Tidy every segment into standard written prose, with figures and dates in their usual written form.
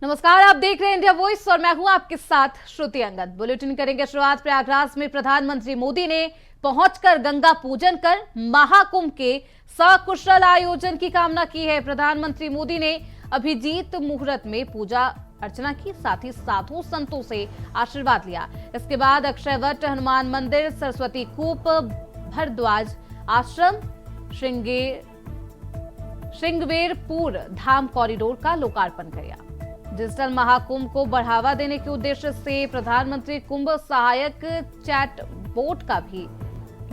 नमस्कार, आप देख रहे हैं इंडिया वॉइस और मैं हूं आपके साथ श्रुति अंगद। बुलेटिन करेंगे शुरुआत। प्रयागराज में प्रधानमंत्री मोदी ने पहुंचकर गंगा पूजन कर महाकुंभ के सकुशल आयोजन की कामना की है। प्रधानमंत्री मोदी ने अभिजीत मुहूर्त में पूजा अर्चना की, साथ ही साधु संतों से आशीर्वाद लिया। इसके बाद अक्षयवट, हनुमान मंदिर, सरस्वती कूप, भरद्वाज आश्रम, श्रृंगवेरपुर धाम कॉरिडोर का लोकार्पण किया। डिजिटल महाकुंभ को बढ़ावा देने के उद्देश्य से प्रधानमंत्री कुंभ सहायक चैट बोट का भी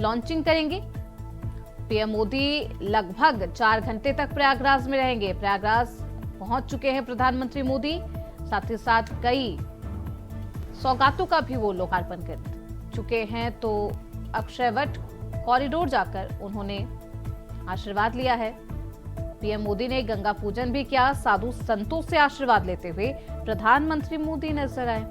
लॉन्चिंग करेंगे। पीएम मोदी लगभग 4 घंटे तक प्रयागराज में रहेंगे। प्रयागराज पहुंच चुके हैं प्रधानमंत्री मोदी, साथ ही साथ कई सौगातों का भी वो लोकार्पण कर चुके हैं। तो अक्षयवट कॉरिडोर जाकर उन्होंने आशीर्वाद लिया है। पीएम मोदी ने गंगा पूजन भी किया। साधु संतों से आशीर्वाद लेते हुए प्रधानमंत्री मोदी नजर आए।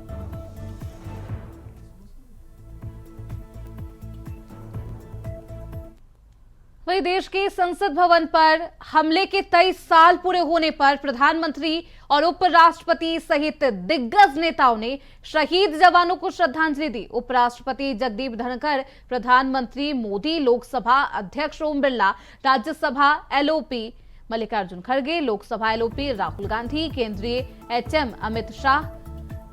वहीं देश के संसद भवन पर हमले के 23 साल पूरे होने पर प्रधानमंत्री और उपराष्ट्रपति सहित दिग्गज नेताओं ने शहीद जवानों को श्रद्धांजलि दी। उपराष्ट्रपति जगदीप धनखड़, प्रधानमंत्री मोदी, लोकसभा अध्यक्ष ओम बिरला, राज्यसभा एलओपी मल्लिकार्जुन खड़गे, लोकसभा एलओपी राहुल गांधी, केंद्रीय एचएम अमित शाह,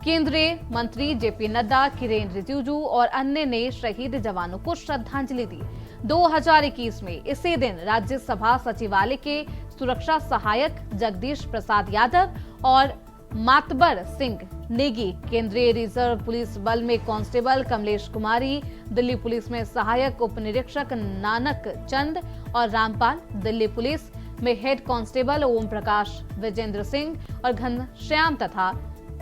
केंद्रीय मंत्री जेपी नड्डा, किरेन रिजिजू और अन्य ने शहीद जवानों को श्रद्धांजलि दी। 2021 में इसी दिन राज्यसभा सचिवालय के सुरक्षा सहायक जगदीश प्रसाद यादव और मातबर सिंह नेगी, केंद्रीय रिजर्व पुलिस बल में कांस्टेबल कमलेश कुमारी, दिल्ली पुलिस में सहायक उप निरीक्षक नानक चंद और रामपाल, दिल्ली पुलिस में हेड कांस्टेबल ओम प्रकाश विजेंद्र सिंह और घनश्याम तथा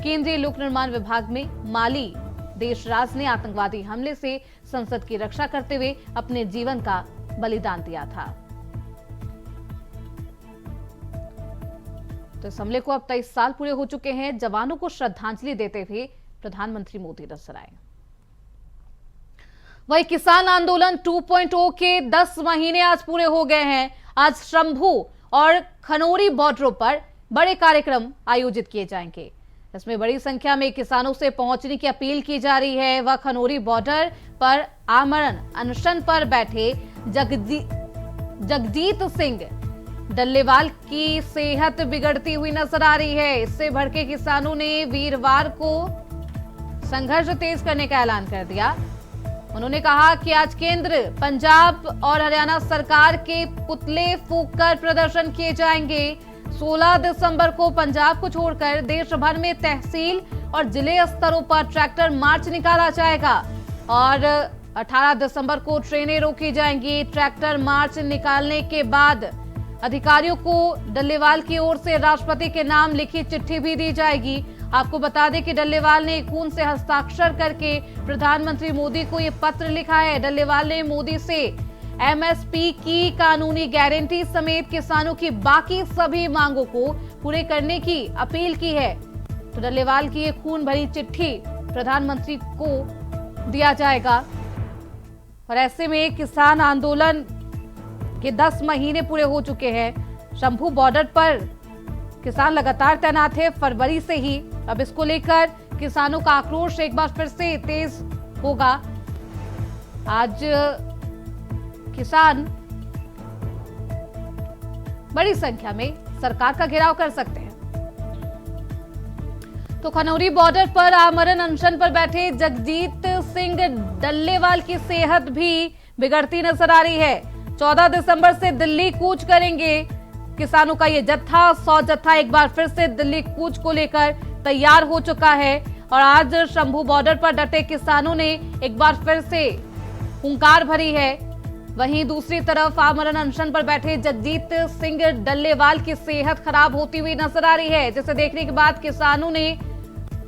केंद्रीय लोक निर्माण विभाग में माली देशराज ने आतंकवादी हमले से संसद की रक्षा करते हुए अपने जीवन का बलिदान दिया था। तो इस हमले को अब 23 साल पूरे हो चुके हैं। जवानों को श्रद्धांजलि देते हुए प्रधानमंत्री मोदी नजर आए। वही किसान आंदोलन 2.0 के 10 महीने आज पूरे हो गए हैं। आज शंभू और खनौरी बॉर्डरों पर बड़े कार्यक्रम आयोजित किए जाएंगे। इसमें बड़ी संख्या में किसानों से पहुंचने की अपील की जा रही है। वह खनौरी बॉर्डर पर आमरण अनशन पर बैठे जगजीत सिंह डल्लेवाल की सेहत बिगड़ती हुई नजर आ रही है। इससे भड़के किसानों ने वीरवार को संघर्ष तेज करने का ऐलान कर दिया। उन्होंने कहा कि आज केंद्र, पंजाब और हरियाणा सरकार के पुतले फूंककर प्रदर्शन किए जाएंगे। 16 दिसंबर को पंजाब को छोड़कर देश भर में तहसील और जिले स्तरों पर ट्रैक्टर मार्च निकाला जाएगा और 18 दिसंबर को ट्रेनें रोकी जाएंगी। ट्रैक्टर मार्च निकालने के बाद अधिकारियों को डल्लेवाल की ओर से राष्ट्रपति के नाम लिखी चिट्ठी भी दी जाएगी। आपको बता दें कि डल्लेवाल ने खून से हस्ताक्षर करके प्रधानमंत्री मोदी को ये पत्र लिखा है। डल्लेवाल ने मोदी से एमएसपी की कानूनी गारंटी समेत किसानों की बाकी सभी मांगों को पूरे करने की अपील की है। तो डल्लेवाल की ये खून भरी चिट्ठी प्रधानमंत्री को दिया जाएगा। और ऐसे में किसान आंदोलन के 10 महीने पूरे हो चुके हैं। शंभू बॉर्डर पर किसान लगातार तैनात है फरवरी से ही। अब इसको लेकर किसानों का आक्रोश एक बार फिर से तेज होगा। आज किसान बड़ी संख्या में सरकार का घेराव कर सकते हैं। तो खनौरी बॉर्डर पर आमरण अनशन पर बैठे जगजीत सिंह डल्लेवाल की सेहत भी बिगड़ती नजर आ रही है। 14 दिसंबर से दिल्ली कूच करेंगे किसानों का ये जत्था। 100 जत्था एक बार फिर से दिल्ली कूच को लेकर तैयार हो चुका है। और आज शंभू बॉर्डर पर डटे किसानों ने एक बार फिर से हुंकार भरी है। वहीं दूसरी तरफ आमरण अनशन पर बैठे जगजीत सिंह डल्लेवाल की सेहत खराब होती हुई नजर आ रही है, जिसे देखने के बाद किसानों ने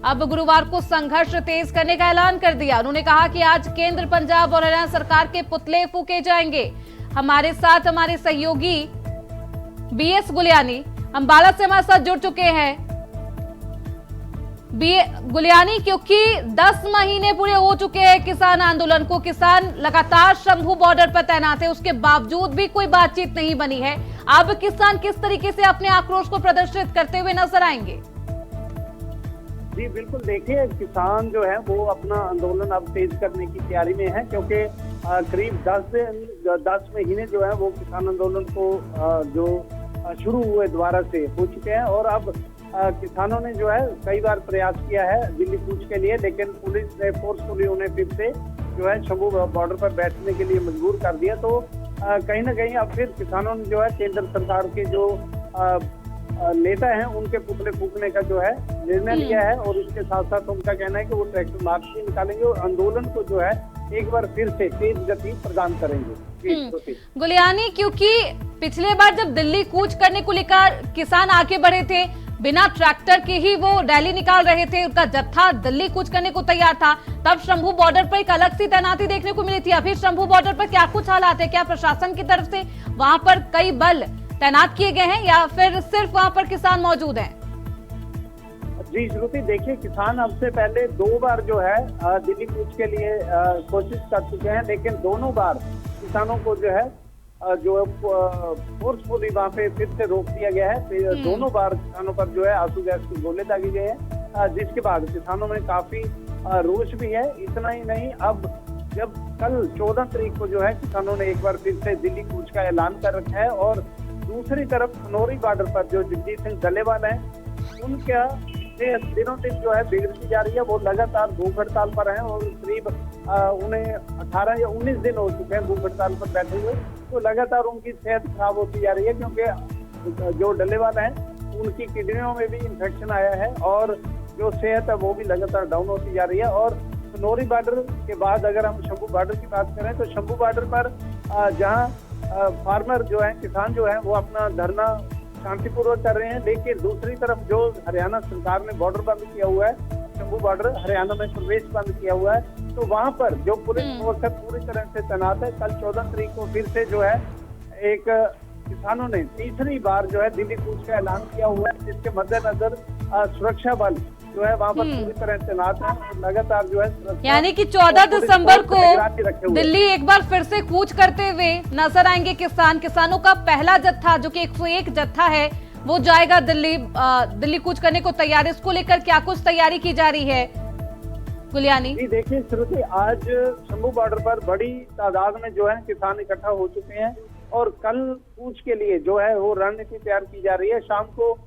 अब गुरुवार को संघर्ष तेज करने का ऐलान कर दिया। उन्होंने कहा कि आज केंद्र, पंजाब और हरियाणा सरकार के पुतले फूके जाएंगे। हमारे साथ हमारे सहयोगी बीएस गुलियानी अंबाला से हमारे साथ जुड़ चुके हैं। गुलियानी, क्योंकि 10 महीने पूरे हो चुके हैं किसान आंदोलन को, किसान लगातार शंभू बॉर्डर पर तैनात है, उसके बावजूद भी कोई बातचीत नहीं बनी है। अब किसान किस तरीके से अपने आक्रोश को प्रदर्शित करते हुए नजर आएंगे? जी बिल्कुल, देखिए किसान जो है वो अपना आंदोलन अब तेज करने की तैयारी में है, क्योंकि करीब 10 महीने जो है वो किसान आंदोलन को जो शुरू हुए दोबारा से हो चुके हैं। और अब किसानों ने जो है कई बार प्रयास किया है दिल्ली कूच के लिए, लेकिन पुलिस ने फोर्सफुली उन्हें फिर से जो है शंभू बॉर्डर पर बैठने के लिए मजबूर कर दिया। तो कहीं ना कहीं अब फिर किसानों ने जो है केंद्र सरकार के जो नेता हैं उनके पुतले फूकने का जो है निर्णय लिया है, और इसके साथ साथ उनका कहना है कि वो ट्रैक्टर मार्च भी निकालेंगे और आंदोलन को जो है एक बार फिर से तेज गति प्रदान करेंगे। गुलियानी, क्योंकि पिछले बार जब दिल्ली कूच करने को लेकर किसान आगे बढ़े थे, बिना ट्रैक्टर के ही वो रैली निकाल रहे थे, उनका जत्था दिल्ली कूच करने को तैयार था, तब शंभू बॉर्डर पर एक अलग सी तैनाती देखने को मिली थी। अभी शंभू बॉर्डर पर क्या कुछ हालात है? क्या प्रशासन की तरफ से वहां पर कई बल तैनात किए गए हैं या फिर सिर्फ वहां पर किसान मौजूद हैं? जी श्रुति, देखिए किसान अब से पहले 2 बार जो है दिल्ली कूच के लिए कोशिश कर चुके हैं, लेकिन दोनों बार किसानों को जो है फोर्सफुली वहाँ पे फिर से रोक दिया गया है। दोनों बार किसानों पर जो है आंसू गैस के गोले दागे गए हैं, जिसके बाद किसानों में काफी रोष भी है। इतना ही नहीं, अब जब कल 14 तारीख को जो है किसानों ने एक बार फिर से दिल्ली कूच का ऐलान कर रखा है, और दूसरी तरफ खनौरी बॉर्डर पर जो जगजीत सिंह डल्लेवाल हैं, उनका दिनों दिन जो है बिगड़ती जा रही है। वो लगातार भूख हड़ताल पर हैं और करीब उन्हें 18 या 19 दिन हो चुके हैं भूख हड़ताल पर बैठे हुए। तो लगातार उनकी सेहत खराब होती जा रही है, क्योंकि जो डल्लेवाल हैं उनकी किडनियों में भी इंफेक्शन आया है और जो सेहत है वो भी लगातार डाउन होती जा रही है। और खनौरी बॉर्डर के बाद अगर हम शंभू बॉर्डर की बात करें तो शंभू बॉर्डर पर जहाँ फार्मर जो है, किसान जो है वो अपना धरना शांतिपूर्वक कर रहे हैं, लेकिन दूसरी तरफ जो हरियाणा सरकार ने बॉर्डर बंद किया हुआ है, शंभू बॉर्डर हरियाणा में प्रवेश बंद किया हुआ है, तो वहां पर जो पुलिस फोर्स पूरी तरह से तैनात है। कल 14 तारीख को फिर से जो है एक किसानों ने तीसरी बार जो है दिल्ली कूच का ऐलान किया हुआ है, जिसके मद्देनजर सुरक्षा बल जो है वहाँ पर पूरी तरह तैनात है और लगातार जो है, यानी कि 14 दिसंबर को दिल्ली एक बार फिर से कूच करते हुए नजर आएंगे किसानों का पहला जत्था जो कि 101 जत्था है वो जाएगा दिल्ली कूच करने को तैयार। इसको लेकर क्या कुछ तैयारी की जा रही है गुलियानी? जी देखिए श्रुति, आज शंभू बॉर्डर पर बड़ी तादाद में जो है किसान इकट्ठा हो चुके हैं और कल कूच के लिए जो है वो रणनीति तैयार की जा रही है। शाम को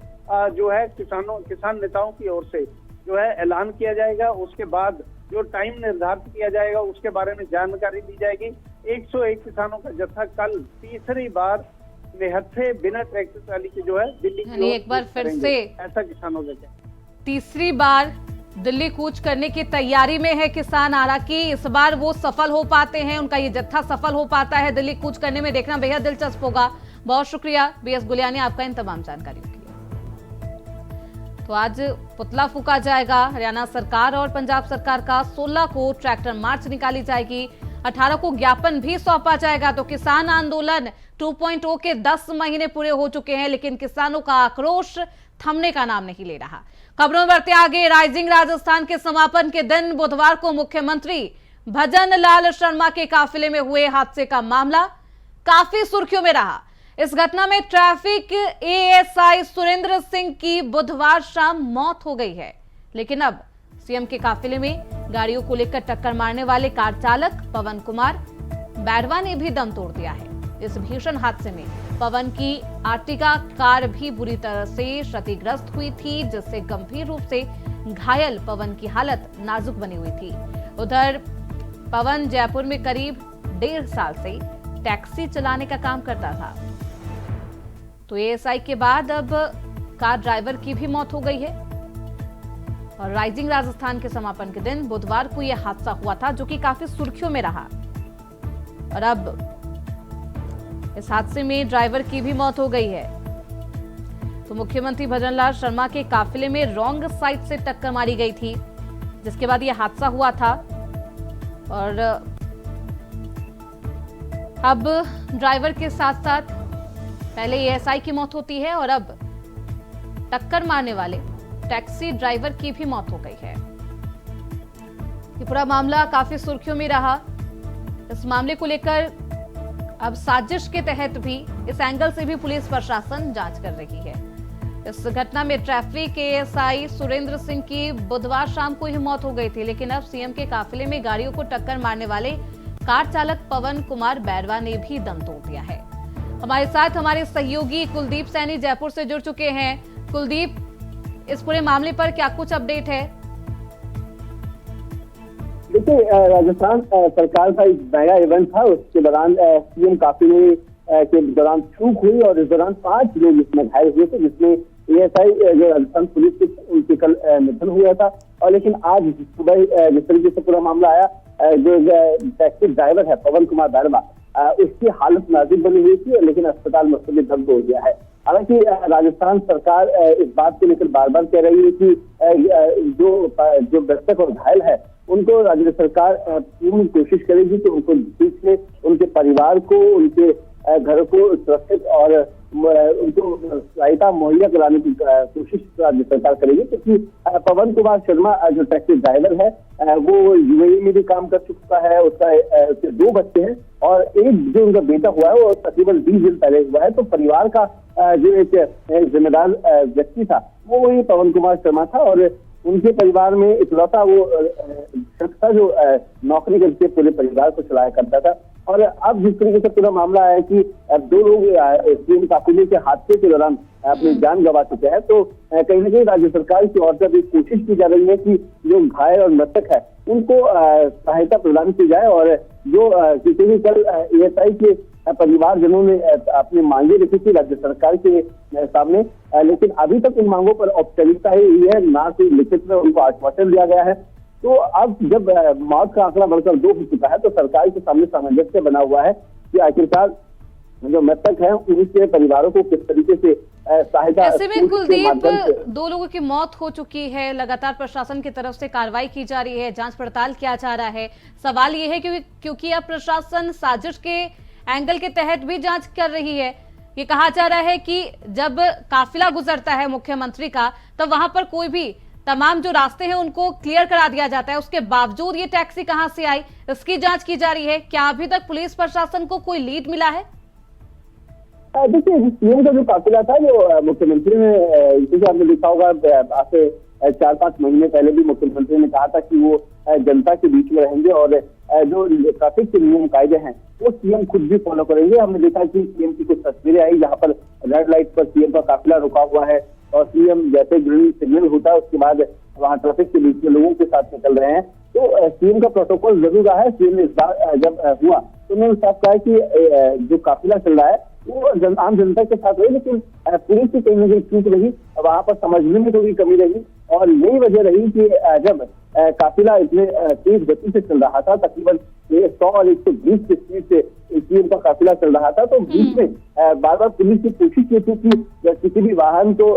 जो है किसान नेताओं की ओर से जो है ऐलान किया जाएगा, उसके बाद जो टाइम निर्धारित किया जाएगा उसके बारे में जानकारी दी जाएगी। 101 किसानों का जत्था कल तीसरी बार मेहत से बिना ट्रैक्टर ट्राली के जो है दिल्ली एक बार फिर से ऐसा किसानों का तीसरी बार दिल्ली कूच करने की तैयारी में है किसान। हालांकि इस बार वो सफल हो पाते हैं, उनका ये जत्था सफल हो पाता है दिल्ली कूच करने में, देखना बेहद दिलचस्प होगा। बहुत शुक्रिया बीएस गुलियानी आपका इन तमाम जानकारियों के लिए। तो आज पुतला फूका जाएगा हरियाणा सरकार और पंजाब सरकार का। 16 को ट्रैक्टर मार्च निकाली जाएगी, 18 को ज्ञापन भी सौंपा जाएगा। तो किसान आंदोलन 2.0 के 10 महीने पूरे हो चुके हैं, लेकिन किसानों का आक्रोश थमने का नाम नहीं ले रहा। खबरों बढ़ते आगे। राइजिंग राजस्थान के समापन के दिन बुधवार को मुख्यमंत्री भजन लाल शर्मा के काफिले में हुए हादसे का मामला काफी सुर्खियों में रहा। इस घटना में ट्रैफिक एएसआई सुरेंद्र सिंह की बुधवार शाम मौत हो गई है, लेकिन अब सीएम के काफिले में गाड़ियों को लेकर टक्कर मारने वाले कार चालक पवन कुमार बैरवा ने भी दम तोड़ दिया है। इस भीषण हादसे में पवन की आर्टिगा कार भी बुरी तरह से क्षतिग्रस्त हुई थी, जिससे गंभीर रूप से घायल पवन की हालत नाजुक बनी हुई थी। उधर पवन जयपुर में करीब 1.5 साल से टैक्सी चलाने का काम करता था। तो एएसआई के बाद अब कार ड्राइवर की भी मौत हो गई है। और राइजिंग राजस्थान के समापन के दिन बुधवार को यह हादसा हुआ था, जो कि काफी सुर्खियों में रहा। और अब इस हादसे में ड्राइवर की भी मौत हो गई है। तो मुख्यमंत्री भजन लाल शर्मा के काफिले में रॉन्ग साइड से टक्कर मारी गई थी, जिसके बाद यह हादसा हुआ था। और अब ड्राइवर के साथ साथ पहले एएसआई की मौत होती है और अब टक्कर मारने वाले टैक्सी ड्राइवर की भी मौत हो गई है। ये पूरा मामला काफी सुर्खियों में रहा। इस मामले को लेकर अब साजिश के तहत भी इस एंगल से भी पुलिस प्रशासन जांच कर रही है। इस घटना में ट्रैफिक एएसआई सुरेंद्र सिंह की बुधवार शाम को ही मौत हो गई थी, लेकिन अब सीएम के काफिले में गाड़ियों को टक्कर मारने वाले कार चालक पवन कुमार बैरवा ने भी दम तोड़ दिया है। हमारे साथ हमारे सहयोगी कुलदीप सैनी जयपुर से जुड़ चुके हैं। कुलदीप, इस पूरे मामले पर क्या कुछ अपडेट है? देखिए, राजस्थान सरकार का एक मेगा इवेंट था, उसके दौरान सीएम काफिले के दौरान चूक हुई और इस दौरान 5 लोग इसमें घायल हुए थे, जिसमें एएसआई जो राजस्थान पुलिस के उनके कल निधन हुआ था। और लेकिन आज सुबह जिस तरीके से पूरा मामला आया, जो टैक्सी ड्राइवर है पवन कुमार बैरवा, उसकी हालत नाजुक बनी हुई थी, लेकिन अस्पताल में उसने दम तोड़ दिया है। हालांकि राजस्थान सरकार इस बात को लेकर बार बार कह रही है कि जो मृतक और घायल है उनको राज्य सरकार पूर्ण कोशिश करेगी कि उनको ठीक से उनके परिवार को, उनके घर को सुरक्षित और उनको सहायता मुहैया कराने की कोशिश राज्य सरकार करेगी, क्योंकि पवन कुमार शर्मा जो टैक्सी ड्राइवर है वो यूएई में भी काम कर चुका है। उसके 2 बच्चे हैं और एक जो उनका बेटा हुआ है वो तकरीबन 20 दिन पहले हुआ है। तो परिवार का जो एक जिम्मेदार व्यक्ति था वो वही पवन कुमार शर्मा था और उनके परिवार में इकलौता वो शख्स था जो नौकरी करके पूरे परिवार को चलाया करता था। और अब जिस तरीके से पूरा मामला है कि 2 लोग सीएम काफिले के हादसे के दौरान अपनी जान गंवा चुके हैं, तो कहीं ना कहीं राज्य सरकार की ओर से भी कोशिश की जा रही है कि जो घायल और मृतक है उनको सहायता प्रदान की जाए। और जो किसी भी कल एएसआई के परिवारजनों ने अपनी मांगे रखी थी राज्य सरकार के सामने, लेकिन अभी तक उन मांगों पर औपचारिकता ही हुई है, ना कोई लिखित में उनको आश्वासन दिया गया है। तो अब जब मौत का आंकड़ा बढ़कर 2 हो चुका है तो सरकार के सामने सामंजस्य बना हुआ है कि आखिरकार जो मृतक है उनके परिवारों को किस तरीके से सहायता। ऐसे में कुलदीप, 2 लोगों की मौत हो चुकी है, लगातार प्रशासन की तरफ से कार्रवाई की जा रही है, जांच पड़ताल किया जा रहा है। सवाल ये है क्योंकि अब प्रशासन साजिश के एंगल के तहत भी जांच कर रही है। ये कहा जा रहा है कि जब काफिला गुजरता है मुख्यमंत्री का, तब वहां पर कोई भी तमाम जो रास्ते हैं उनको क्लियर करा दिया जाता है, उसके बावजूद ये टैक्सी कहां से आई, इसकी जांच की जा रही है। क्या अभी तक पुलिस प्रशासन को कोई लीड मिला है? देखिए, सीएम का जो काफिला था, जो मुख्यमंत्री ने, जैसे आपने देखा होगा, आज से 4-5 महीने पहले भी मुख्यमंत्री ने कहा था कि वो जनता के बीच में रहेंगे और जो ट्रैफिक के नियम कायदे हैं वो सीएम खुद भी फॉलो करेंगे। हमने देखा कि सीएम की कुछ तस्वीरें आई जहां पर रेड लाइट पर सीएम का काफिला रुका हुआ है और सीएम जैसे ग्रीन सिग्नल होता है उसके बाद वहां ट्रैफिक के बीच में लोगों के साथ निकल रहे हैं। तो सीएम का प्रोटोकॉल जरूर रहा है। सीएम ने इस बार जब हुआ तो उन्होंने साफ कहा कि जो काफिला चल रहा है वो आम जनता के साथ रही, लेकिन पुलिस की कहीं ना कहीं चूक रही, वहां पर समझने में थोड़ी कमी रही। और यही वजह रही कि जब काफिला इतने तेज गति से चल रहा था, तकरीबन 100 और 120 की स्पीड से सीएम का काफिला चल रहा था, तो बीच में बार बार पुलिस की कोशिश की थी कि किसी भी वाहन को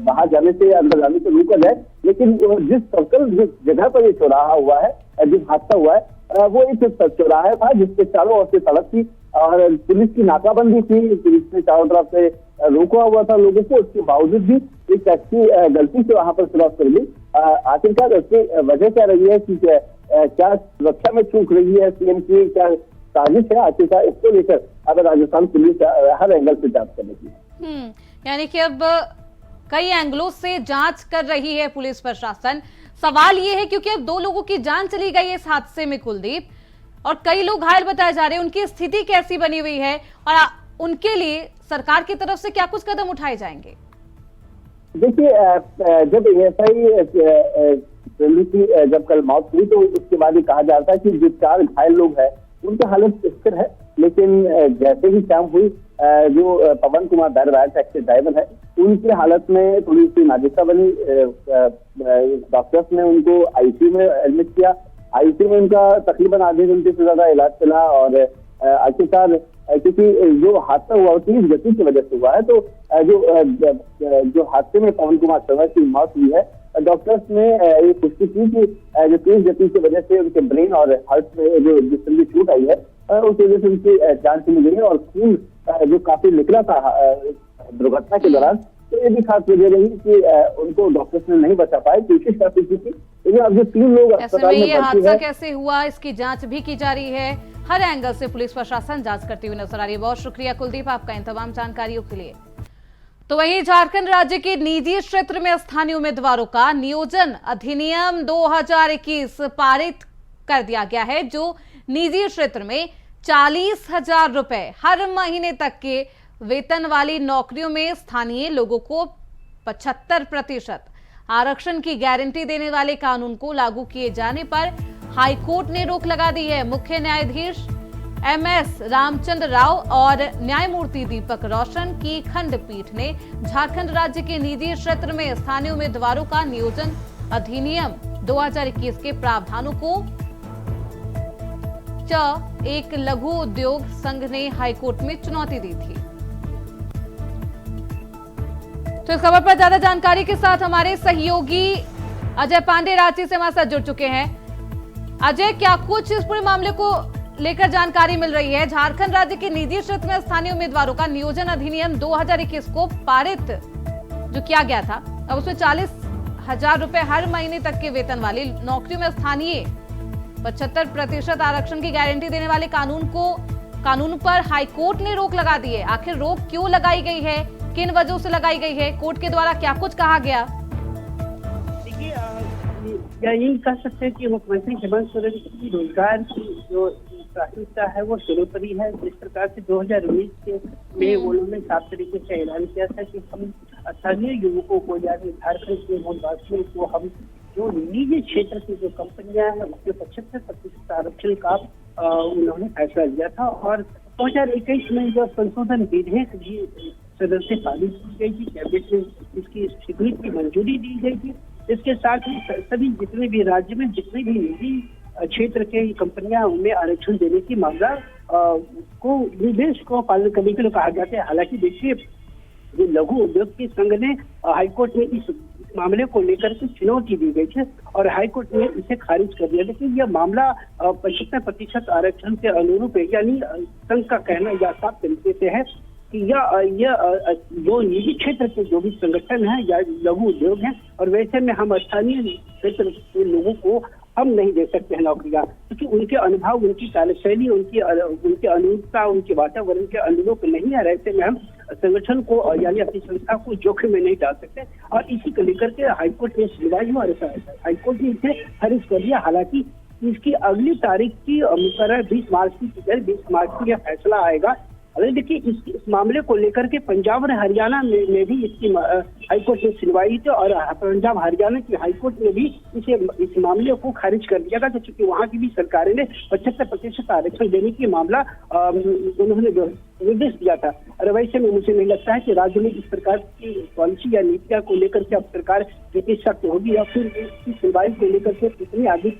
बाहर जाने से अंदर जाने से रोका जाए। लेकिन जिस सर्कल, जिस जगह पर ये चौराहा हुआ है, जिस हादसा हुआ है, वो एक चौराहा था जिसके चारों ओर से सड़क थी और पुलिस की नाकाबंदी थी। पुलिस ने चारों तरफ से रोका हुआ था लोगों को, उसके बावजूद भी एक टैक्सी गलती से वहां पर क्रॉस कर ली। आखिरकार इसकी वजह क्या रही है कि क्या सुरक्षा में चूक रही है सीएम की, क्या साजिश है, आखिरकार इसको लेकर अब राजस्थान पुलिस हर एंगल से जांच करने की। यानी कि अब कई एंगलों से जांच कर रही है पुलिस प्रशासन। सवाल ये है क्योंकि अब 2 लोगों की जान चली गई इस हादसे में कुलदीप, और कई लोग घायल बताए जा रहे हैं, उनकी स्थिति कैसी बनी हुई है और उनके लिए सरकार की तरफ से क्या कुछ कदम उठाए जाएंगे? देखिए, जब एएसआई की जब कल मौत हुई तो उसके बाद ये कहा जा रहा था कि जो 4 घायल लोग हैं उनकी हालत स्थिर है, लेकिन जैसे ही शाम हुई जो पवन कुमार बैरवा टैक्सी ड्राइवर है उनकी हालत में थोड़ी सी नाजुकता बनी। डॉक्टर्स ने उनको आईसीयू में एडमिट किया। आईसीयू में उनका तकरीबन आधे घंटे से ज्यादा इलाज चला और आखिरकार क्योंकि जो हादसा हुआ तेज गति की वजह से हुआ है, तो जो हादसे में पवन कुमार शर्मा की मौत हुई है, डॉक्टर्स ने ये पुष्टि की कि जो तेज गति की वजह से उनके ब्रेन और हार्ट में जो जिस तरह की चोट आई है उस वजह से उनकी जान चली गई है और खून जो काफी निकला था दुर्घटना के दौरान। तो ये भी खास वजह रही कि उनको डॉक्टर्स ने नहीं बचा पाए, कोशिश काफी की थी, लेकिन अब जो 3 लोग अस्पताल में ये हादसा कैसे हुआ इसकी जांच भी की जा रही है। हर एंगल से पुलिस प्रशासन जांच करती हुई नजर आ रही है। बहुत शुक्रिया कुलदीप आपका इन तमाम जानकारियों के लिए। तो वहीं झारखंड राज्य के निजी क्षेत्र में स्थानीय उम्मीदवारों का नियोजन अधिनियम 2021 पारित कर दिया गया है, जो निजी क्षेत्र में 40,000 रुपए हर महीने तक के वेतन वाली नौकरियों में स्थानीय लोगों को 75% आरक्षण की गारंटी देने वाले कानून को लागू किए जाने पर हाईकोर्ट ने रोक लगा दी है। मुख्य न्यायाधीश MS रामचंद्र राव और न्यायमूर्ति दीपक रोशन की खंडपीठ ने झारखंड राज्य के निजी क्षेत्र में स्थानीय उम्मीदवारों का नियोजन अधिनियम 2021 के प्रावधानों को एक लघु उद्योग संघ ने हाईकोर्ट में चुनौती दी थी। तो इस खबर पर ज्यादा जानकारी के साथ हमारे सहयोगी अजय पांडे रांची से हमारे साथ जुड़ चुके हैं। अजय, क्या कुछ इस पूरे मामले को लेकर जानकारी मिल रही है? झारखंड राज्य के निजी क्षेत्र में स्थानीय उम्मीदवारों का नियोजन अधिनियम 2021 को पारित जो किया गया था, अब उसमें 40,000 रुपए हर महीने तक के वेतन वाली नौकरियों में स्थानीय 75% आरक्षण की गारंटी देने वाले कानून पर हाईकोर्ट ने रोक लगा दी है। आखिर रोक क्यों लगाई गई है, किन वजहों से लगाई गई है, कोर्ट के द्वारा क्या कुछ कहा गया? देखिए, यही कह सकते हैं कि मुख्यमंत्री हेमंत सोरेन की रोजगार की जो प्राथमिकता है वो सर्वोपरि है। जिस प्रकार से 2019 में उन्होंने साफ तरीके से ऐलान किया था कि हम स्थानीय युवकों को यानी झारखंड के मूलवासियों को हम जो निजी क्षेत्र की जो कंपनियां हैं उसके 75% आरक्षण का उन्होंने फैसला लिया था। और 2021 में जो संशोधन विधेयक भी सदन से पारित की गई थी, कैबिनेट में इसकी स्वीकृति की मंजूरी दी गई थी। इसके साथ ही सभी जितने भी राज्य में जितने भी निजी क्षेत्र के कंपनियां उनमें आरक्षण देने की मामला को निर्देश को पालन करने के लिए कहा जाता है। हालांकि देखिए, जो लघु उद्योग के संघ ने हाईकोर्ट में इस मामले को लेकर के चुनौती दी गई है और हाईकोर्ट ने इसे खारिज कर दिया। लेकिन यह मामला 75% आरक्षण के अनुरूप है, यानी संघ का कहना या साफ तरीके से है कि यह जो निजी क्षेत्र के जो भी संगठन है या लघु उद्योग है, और वैसे में हम स्थानीय क्षेत्र के लोगों को हम नहीं दे सकते हैं नौकरियां, क्योंकि उनके अनुभव, उनकी कार्यशैली, उनके अनुरूपता, उनके वातावरण के अनुरूप नहीं है। ऐसे में हम संगठन को यानी अपनी संस्था को जोखिम में नहीं डाल सकते। और इसी को लेकर के हाईकोर्ट ने सुनवाई हुआ, हाईकोर्ट ने इसे खारिज कर दिया। हालांकि इसकी अगली तारीख की मुकर्रर 20 मार्च की 20 मार्च को यह फैसला आएगा। अरे देखिए, इस मामले को लेकर के पंजाब और हरियाणा में भी इसकी हाईकोर्ट ने सुनवाई थी और पंजाब हरियाणा की हाईकोर्ट ने भी इस मामले को खारिज कर दिया था, क्योंकि वहां की भी सरकारें ने 75% आरक्षण देने की मामला उन्होंने निर्देश दिया था। और वैसे में मुझे नहीं लगता है कि राज्य में इस प्रकार की पॉलिसी या नीतियां को लेकर के अब सरकार कितनी सख्त होगी या फिर इस सुनवाई को लेकर के कितनी आगे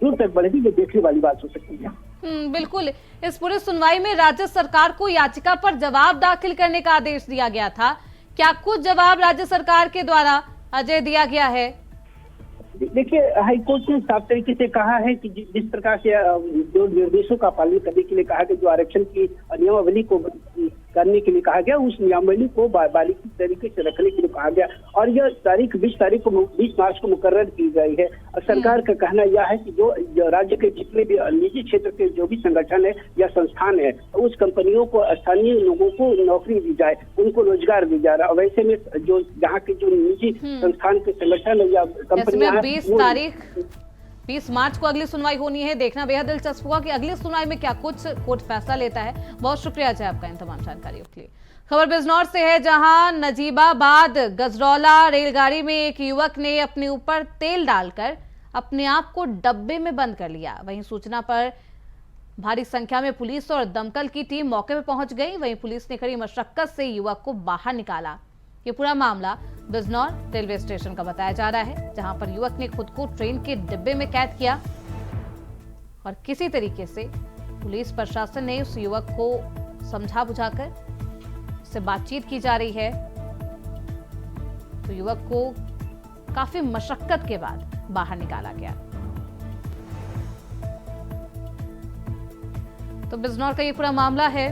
दूर तक बढ़ेगी, ये देखने वाली बात हो सकती है। बिल्कुल। इस पूरे सुनवाई में राज्य सरकार को याचिका पर जवाब दाखिल करने का आदेश दिया गया था। क्या कुछ जवाब राज्य सरकार के द्वारा अजय दिया गया है? देखिए, हाईकोर्ट ने साफ तरीके से कहा है कि जिस प्रकार से जो निर्देशों का पालन करने के लिए कहा गया, जो आरक्षण की नियमावली को करने के लिए कहा गया, उस नियमावली को बारीकी तरीके से रखने के लिए कहा गया। और यह तारीख 20 मार्च को मुकर्रर की गई है। और सरकार का कहना यह है कि जो राज्य के जितने भी निजी क्षेत्र के जो भी संगठन है या संस्थान है, उस कंपनियों को स्थानीय लोगों को नौकरी दी जाए, उनको रोजगार दी जा रहा है। वैसे में जो यहाँ के जो निजी संस्थान के संगठन या कंपनियां 20 मार्च को अगली सुनवाई होनी है। देखना बेहद दिलचस्प होगा कि अगली सुनवाई में क्या कुछ कोर्ट फैसला लेता है। बहुत शुक्रिया अजय आपका इन तमाम जानकारियों के लिए। खबर बिजनौर से है, जहां नजीबाबाद गजरौला रेलगाड़ी में एक युवक ने अपने ऊपर तेल डालकर अपने आप को डब्बे में बंद कर लिया। वहीं सूचना पर भारी संख्या में पुलिस और दमकल की टीम मौके पर पहुंच गई। वहीं पुलिस ने कड़ी मशक्कत से युवक को बाहर निकाला। ये पूरा मामला बिजनौर रेलवे स्टेशन का बताया जा रहा है, जहां पर युवक ने खुद को ट्रेन के डिब्बे में कैद किया और किसी तरीके से पुलिस प्रशासन ने उस युवक को समझा बुझाकर उससे बातचीत की जा रही है। तो युवक को काफी मशक्कत के बाद बाहर निकाला गया। तो बिजनौर का ये पूरा मामला है।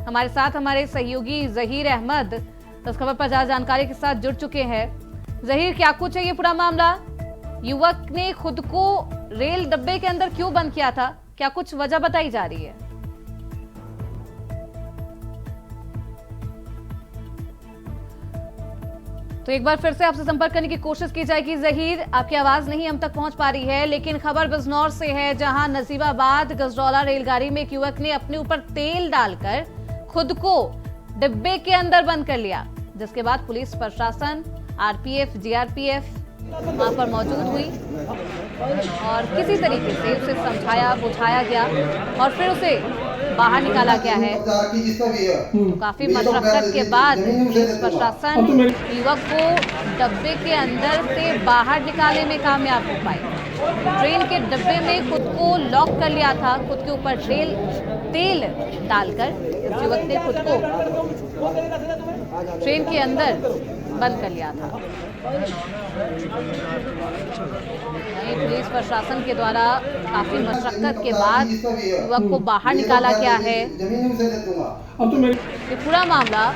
हमारे साथ हमारे सहयोगी जहीर अहमद इस खबर पर ज्यादा जानकारी के साथ जुड़ चुके हैं। जहीर, क्या कुछ है ये पूरा मामला? युवक ने खुद को रेल डब्बे के अंदर क्यों बंद किया था? क्या कुछ वजह बताई जा रही है? तो एक बार फिर से आपसे संपर्क करने की कोशिश की जाएगी। जहीर, आपकी आवाज नहीं हम तक पहुंच पा रही है, लेकिन खबर बिजनौर से है, जहां नजीबाबाद गजरौला रेलगाड़ी में एक युवक ने अपने ऊपर तेल डालकर खुद को डिब्बे के अंदर बंद कर लिया, जिसके बाद पुलिस प्रशासन, आरपीएफ, जीआरपीएफ वहां पर मौजूद हुई और किसी तरीके से उसे समझाया बुझाया गया और फिर उसे बाहर निकाला गया है। तो काफी मशक्कत के बाद पुलिस प्रशासन युवक को डब्बे के अंदर से बाहर निकालने में कामयाब हो पाई। ट्रेन के डब्बे में खुद को लॉक कर लिया था, खुद के ऊपर तेल डालकर इस युवक ने खुद को ट्रेन के अंदर बंद कर लिया था। पुलिस प्रशासन के द्वारा काफी मशक्कत के बाद युवक को बाहर निकाला गया है। ये पूरा मामला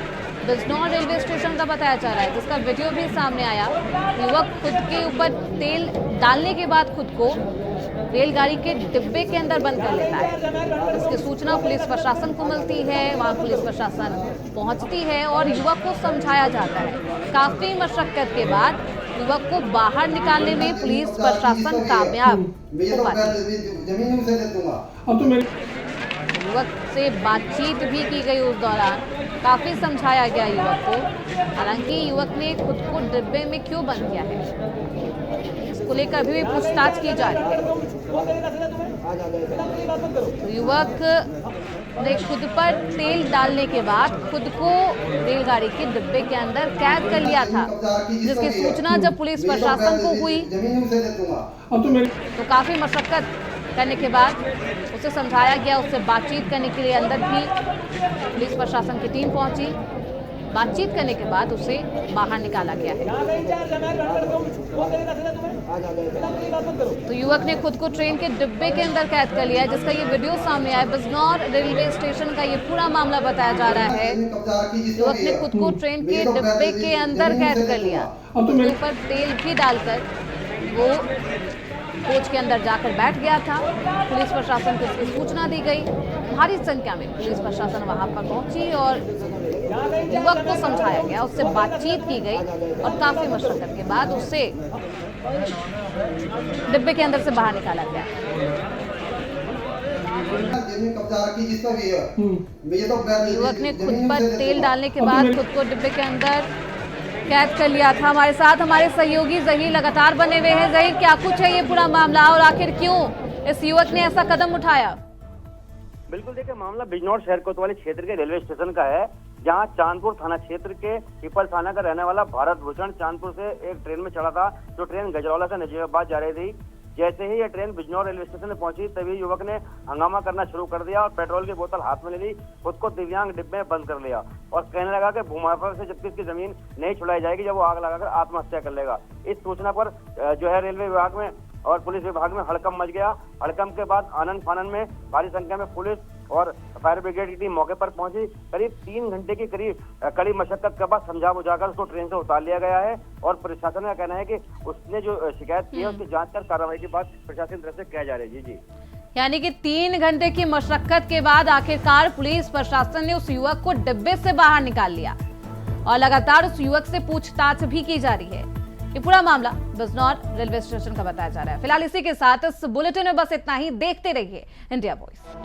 बिजनौर रेलवे स्टेशन का बताया जा रहा है, जिसका वीडियो भी सामने आया। युवक खुद के ऊपर तेल डालने के बाद खुद को रेलगाड़ी के डिब्बे के अंदर बंद कर लेता है। इसकी सूचना पुलिस प्रशासन को मिलती है, वहां पुलिस प्रशासन पहुंचती है और युवक को समझाया जाता है। काफी मशक्कत के बाद युवक को बाहर निकालने में पुलिस प्रशासन कामयाब हो पाती है। युवक से बातचीत भी की गई, उस दौरान काफी समझाया गया युवक को। हालांकि युवक ने खुद को डिब्बे में क्यों बंद किया है, इसको लेकर भी पूछताछ की जा रही है। तो युवक ने खुद पर तेल डालने के बाद खुद को रेलगाड़ी के डिब्बे के अंदर कैद कर लिया था, जिसकी सूचना जब पुलिस प्रशासन को हुई तो काफी मशक्कत करने के बाद उसे समझाया गया, उससे बातचीत करने के लिए अंदर भी पुलिस प्रशासन की टीम पहुंची। बातचीत करने के बाद उसे बाहर निकाला गया है। तो युवक ने खुद को ट्रेन के डिब्बे के अंदर कैद कर लिया है, जिसका ये वीडियो सामने आया। बिजनौर रेलवे स्टेशन का ये पूरा मामला बताया जा रहा है। युवक ने खुद को ट्रेन के डिब्बे के अंदर कैद कर लिया, उसके ऊपर तेल भी डालकर वो कोच के अंदर जाकर बैठ गया था। पुलिस प्रशासन को इसकी सूचना दी गई। भारी संख्या में पुलिस प्रशासन वहां पर पहुंची और युवक को समझाया गया, उससे बातचीत की गई और काफी मशक्कत के बाद उसे डिब्बे के अंदर से बाहर निकाला गया। युवक ने खुद पर तेल डालने के बाद खुद को डिब्बे के अंदर कैद कर लिया था। हमारे साथ हमारे सहयोगी जहीर लगातार बने हुए हैं। जहीर, क्या कुछ है ये पूरा मामला और आखिर क्यों इस युवक ने ऐसा कदम उठाया? बिल्कुल, देखिए मामला बिजनौर शहर कोतवाली क्षेत्र के रेलवे स्टेशन का है, जहां चांदपुर थाना क्षेत्र के पीपल थाना का रहने वाला भारत भूषण चांदपुर से एक ट्रेन में चढ़ा था, जो ट्रेन गजरौला से नजीबाबाद जा रही थी। जैसे ही ये ट्रेन बिजनौर रेलवे स्टेशन में पहुंची, तभी युवक ने हंगामा करना शुरू कर दिया और पेट्रोल की बोतल हाथ में ले ली, खुद को दिव्यांग डिब्बे में बंद कर लिया और कहने लगा कि भूमाफिया से जब तक इसकी जमीन नहीं छुड़ाई जाएगी, जब वो आग लगाकर आत्महत्या कर लेगा। इस सूचना पर जो है रेलवे विभाग में और पुलिस विभाग में हड़कंप मच गया। हड़कंप के बाद आनन फानन में भारी संख्या में पुलिस और फायर ब्रिगेड की टीम मौके पर पहुंची। करीब 3 घंटे की कड़ी मशक्कत के बाद समझा बुझाकर उसको ट्रेन से उतार लिया गया है और प्रशासन का कहना है कि उसने जो शिकायत की है उसकी जांच कर कार्रवाई की बात प्रशासन की तरफ से किया जा रही है। जी, यानी कि 3 घंटे की मशक्कत के बाद आखिरकार पुलिस प्रशासन ने उस युवक को डिब्बे से बाहर निकाल लिया और लगातार उस युवक से पूछताछ भी की जा रही है। ये पूरा मामला बिजनौर रेलवे स्टेशन का बताया जा रहा है। फिलहाल इसी के साथ इस बुलेटिन में बस इतना ही। देखते रहिए इंडिया वॉइस।